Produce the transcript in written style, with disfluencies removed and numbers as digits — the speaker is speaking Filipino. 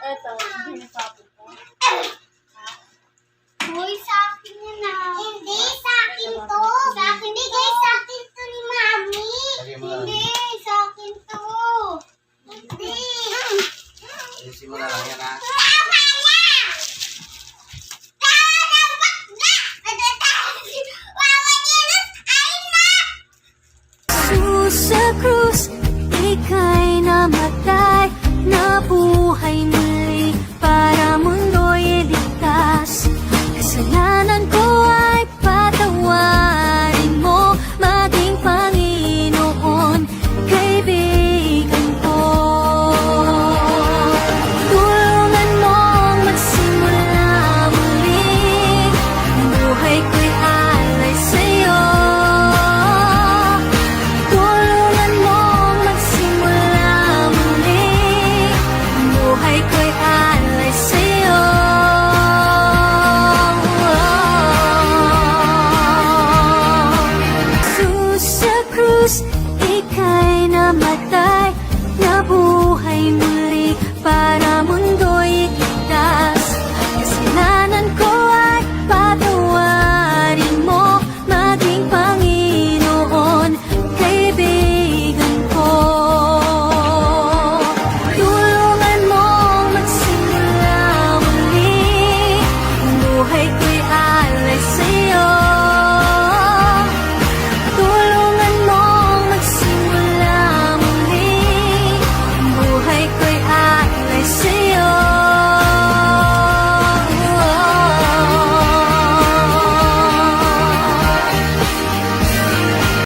Eto, binipapit ko. Uy, sa akin yun na. Hindi, sa akin to. Sa akin, bigay sa akin to ni Mami. Hindi, sa akin to. Hindi. Ayusin mo na lang yan, ha? Tama na! Tarabak na! Wawa nilos, ay na! Sa krus, ika'y namatay, nabuhay muli para mundo'y ligtas. Kasalanan ko ay patawarin mo, maging Panginoon, kaibigan ko. Tulungan mong magsimula muli, ang buhay ko'y alay sa'yo. Tulungan mong magsimula muli, ang buhay ko'y alay sa'yo. Jesus sa krus, ika'y namatay, nabuhay muli.